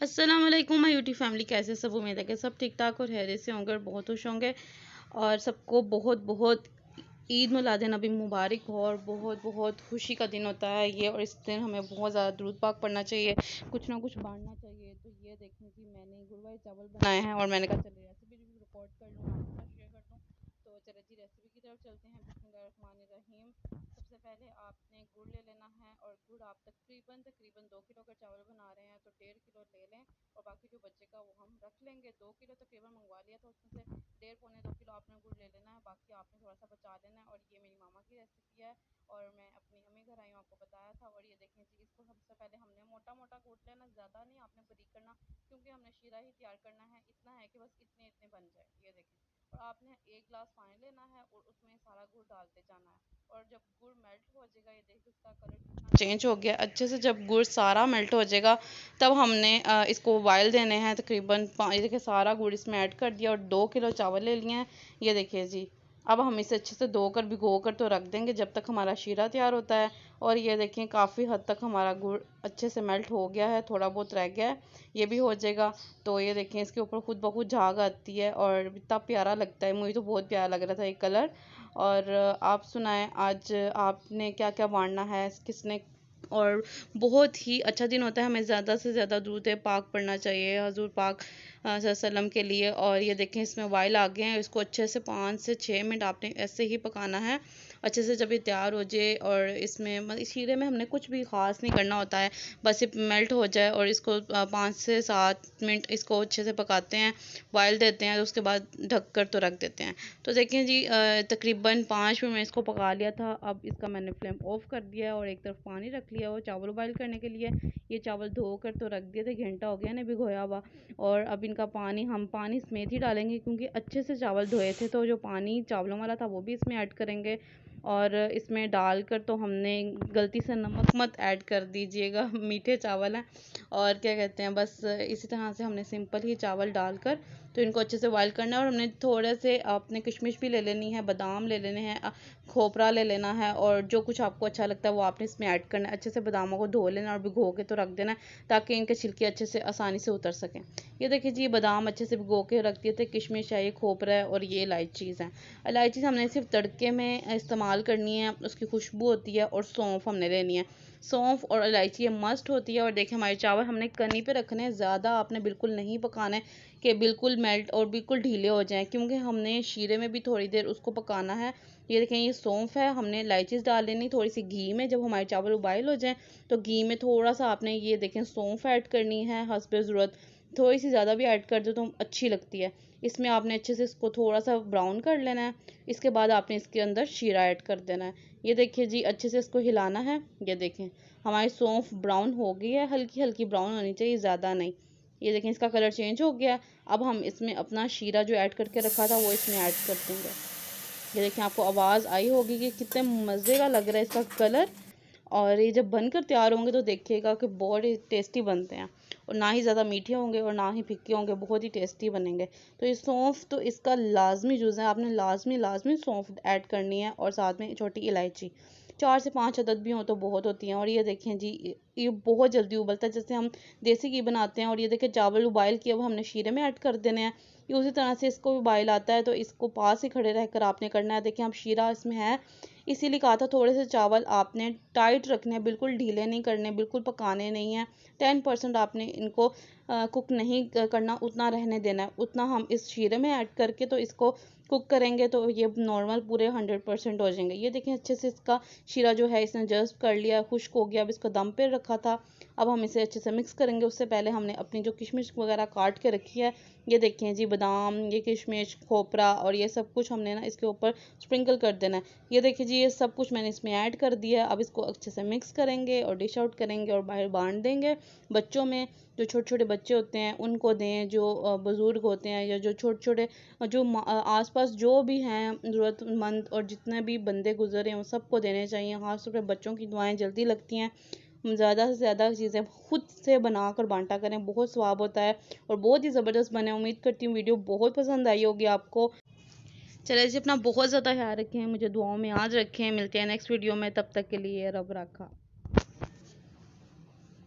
अस्सलाम वालेकुम my YouTube family, कैसे सब। उम्मीद है कि सब ठीक ठाक और खैरियत से होंगे और बहुत खुश होंगे। और सबको बहुत बहुत ईद मिलाद नबी मुबारक हो। और बहुत बहुत खुशी का दिन होता है ये, और इस दिन हमें बहुत ज़्यादा दुरूद पाक पढ़ना चाहिए, कुछ ना कुछ बांटना चाहिए। तो ये देखें जी, मैंने गुड़वाई चावल बनाए हैं और मैंने कहा चलिए रेसिपी भी रिकॉर्ड कर लूँ, आपके साथ शेयर कर दूँ। तो चलिए जी रेसिपी की तरफ चलते हैं। बिस्मिल्लाहिर्रहमानिर्रहीम। सबसे पहले आपने गुड़ ले लेना है, और गुड़ आप तकरीबन तकरीबन 2 किलो का चावल बना रहे हैं तो 1.5 किलो ले लें, और बाकी जो बचेगा वो हम रख लेंगे। 2 किलो तकरीबन मंगवा लिया था, उसमें से 1.5 पौने 2 किलो आपने गुड़ ले लेना है, बाकी आपने थोड़ा सा बचा लेना है। और ये मेरी मामा की रेसिपी है और मैं अपनी अम्मी घर आई हूँ, आपको बताया था। और ये देखें जी, इसको सबसे पहले हमने मोटा मोटा कूट लेना, ज़्यादा नहीं आपने बारीक करना, क्योंकि हमने शीरा ही तैयार करना है। इतना है कि बस इतने इतने बन जाए। ये देखें, और आपने 1 गिलास पानी लेना है और उसमें सारा गुड़ डालते जाना है। और जब गुड़ मेल्ट हो जाएगा, ये देखिए उसका कलर कितना चेंज हो गया अच्छे से। जब गुड़ सारा मेल्ट हो जाएगा तब हमने इसको बॉयल देने हैं तकरीबन 5। देखिए सारा गुड़ इसमें ऐड कर दिया और 2 किलो चावल ले लिए हैं। ये देखिए जी, अब हम इसे अच्छे से धोकर भिगो कर तो रख देंगे जब तक हमारा शीरा तैयार होता है। और ये देखें काफ़ी हद तक हमारा गुड़ अच्छे से मेल्ट हो गया है, थोड़ा बहुत रह गया है, ये भी हो जाएगा। तो ये देखें इसके ऊपर खुद ब खुद झाग आती है और इतना प्यारा लगता है, मुझे तो बहुत प्यारा लग रहा था ये कलर। और आप सुनाएं आज आपने क्या क्या बांटना है, किसने। और बहुत ही अच्छा दिन होता है, हमें ज़्यादा से ज़्यादा दुरूद पाक पढ़ना चाहिए हजूर पाक सल्लम के लिए। और ये देखें इसमें वाइल आ गए हैं, इसको अच्छे से 5 से 6 मिनट आपने ऐसे ही पकाना है अच्छे से, जब ये तैयार हो जाए। और इसमें इस शीरे में हमने कुछ भी ख़ास नहीं करना होता है, बस ये मेल्ट हो जाए और इसको 5 से 7 मिनट इसको अच्छे से पकाते हैं, बॉयल देते हैं, तो उसके बाद ढक कर तो रख देते हैं। तो देखें जी तकरीबन 5 मिनट में इसको पका लिया था। अब इसका मैंने फ्लेम ऑफ कर दिया और एक तरफ पानी रख लिया वो चावल बॉयल करने के लिए। ये चावल धो कर तो रख दिए थे, घंटा हो गया ना भिगोया हुआ। और अब इनका पानी हम पानी समेत ही डालेंगे, क्योंकि अच्छे से चावल धोए थे, तो जो पानी चावलों वाला था वो भी इसमें ऐड करेंगे। और इसमें डालकर तो हमने गलती से नमक मत ऐड कर दीजिएगा, मीठे चावल हैं। और क्या कहते हैं, बस इसी तरह से हमने सिंपल ही चावल डालकर तो इनको अच्छे से बॉयल करना है। और हमने थोड़े से आपने किशमिश भी ले लेनी है, बादाम ले लेने हैं, खोपरा ले लेना है, और जो कुछ आपको अच्छा लगता है वो आपने इसमें ऐड करना है। अच्छे से बादामों को धो लेना और भिगो के तो रख देना है, ताकि इनके छिलके अच्छे से आसानी से उतर सकें। ये देखिए जी, ये बादाम अच्छे से भिगो के रख दिए थे, किशमिश है, ये खोपरा है, और ये इलायचीज़ हैं। इलायची हमने सिर्फ तड़के में इस्तेमाल करनी है, उसकी खुशबू होती है। और सौंफ हमने लेनी है, सौंफ और इलायची ये मस्ट होती है। और देखिए हमारे चावल हमने कनी पे रखने हैं, ज़्यादा आपने बिल्कुल नहीं पकाना है कि बिल्कुल मेल्ट और बिल्कुल ढीले हो जाएं, क्योंकि हमने शीरे में भी थोड़ी देर उसको पकाना है। ये देखें, ये सौंफ है, हमने इलायचीज़ डाल लेनी थोड़ी सी घी में। जब हमारे चावल उबाइल हो जाएं तो घी में थोड़ा सा आपने ये देखें सौंफ ऐड करनी है हस्बे ज़रूरत, थोड़ी सी ज़्यादा भी ऐड कर दो तो अच्छी लगती है। इसमें आपने अच्छे से इसको थोड़ा सा ब्राउन कर लेना है। इसके बाद आपने इसके अंदर शीरा ऐड कर देना है। ये देखिए जी, अच्छे से इसको हिलाना है। ये देखें हमारी सौंफ ब्राउन हो गई है, हल्की हल्की ब्राउन होनी चाहिए, ज़्यादा नहीं। ये देखें इसका कलर चेंज हो गया। अब हम इसमें अपना शीरा जो ऐड करके रखा था वो इसमें ऐड कर देंगे। ये देखें आपको आवाज़ आई होगी कि कितने मज़े का लग रहा है इसका कलर। और ये जब बनकर तैयार होंगे तो देखिएगा कि बहुत ही टेस्टी बनते हैं, और ना ही ज़्यादा मीठे होंगे और ना ही फीके होंगे, बहुत ही टेस्टी बनेंगे। तो ये सौंफ तो इसका लाजमी जुज़ है, आपने लाजमी लाजमी सौंफ ऐड करनी है, और साथ में छोटी इलायची 4 से 5 अदद भी हो तो बहुत होती हैं। और ये देखें जी, ये बहुत जल्दी उबलता है, जैसे हम देसी घी बनाते हैं। और ये देखें चावल उबाइल किए अब हमने शीरे में ऐड कर देने हैं। ये उसी तरह से इसको भी उबाइल आता है, तो इसको पास ही खड़े रहकर आपने करना है। देखिए हम शीरा इसमें है, इसीलिए कहा था थोड़े से चावल आपने टाइट रखने हैं, बिल्कुल ढीले नहीं करने, बिल्कुल पकाने नहीं हैं। 10% आपने इनको कुक नहीं करना, उतना रहने देना है। उतना हम इस शीरे में ऐड करके तो इसको कुक करेंगे तो ये नॉर्मल पूरे 100% हो जाएंगे। ये देखें अच्छे से इसका शीरा जो है इसने जस्ट कर लिया, खुश्क हो गया। अब इसको दम पे रखा था, अब हम इसे अच्छे से मिक्स करेंगे। उससे पहले हमने अपनी जो किशमिश वगैरह काट के रखी है, ये देखें जी, बादाम, ये किशमिश, खोपरा और ये सब कुछ हमने ना इसके ऊपर स्प्रिंकल कर देना है। ये देखिए जी, ये सब कुछ मैंने इसमें ऐड कर दिया है। अब इसको अच्छे से मिक्स करेंगे और डिश आउट करेंगे और बाहर बांट देंगे बच्चों में। जो छोटे छोटे बच्चे होते हैं उनको दें, जो बुज़ुर्ग होते हैं, या जो छोटे छोटे जो आसपास जो भी हैं ज़रूरतमंद, और जितने भी बंदे गुजरे हैं उन सबको देने चाहिए। ख़ास तौर पर बच्चों की दुआएं जल्दी लगती हैं। ज़्यादा से ज़्यादा चीज़ें खुद से बना कर बांटा करें, बहुत स्वाब होता है और बहुत ही ज़बरदस्त बने। उम्मीद करती हूँ वीडियो बहुत पसंद आई होगी आपको। चलिए जी, अपना बहुत ज़्यादा ख्याल रखें, मुझे दुआओं में याद रखें। मिलते हैं नेक्स्ट वीडियो में, तब तक के लिए रब रखा।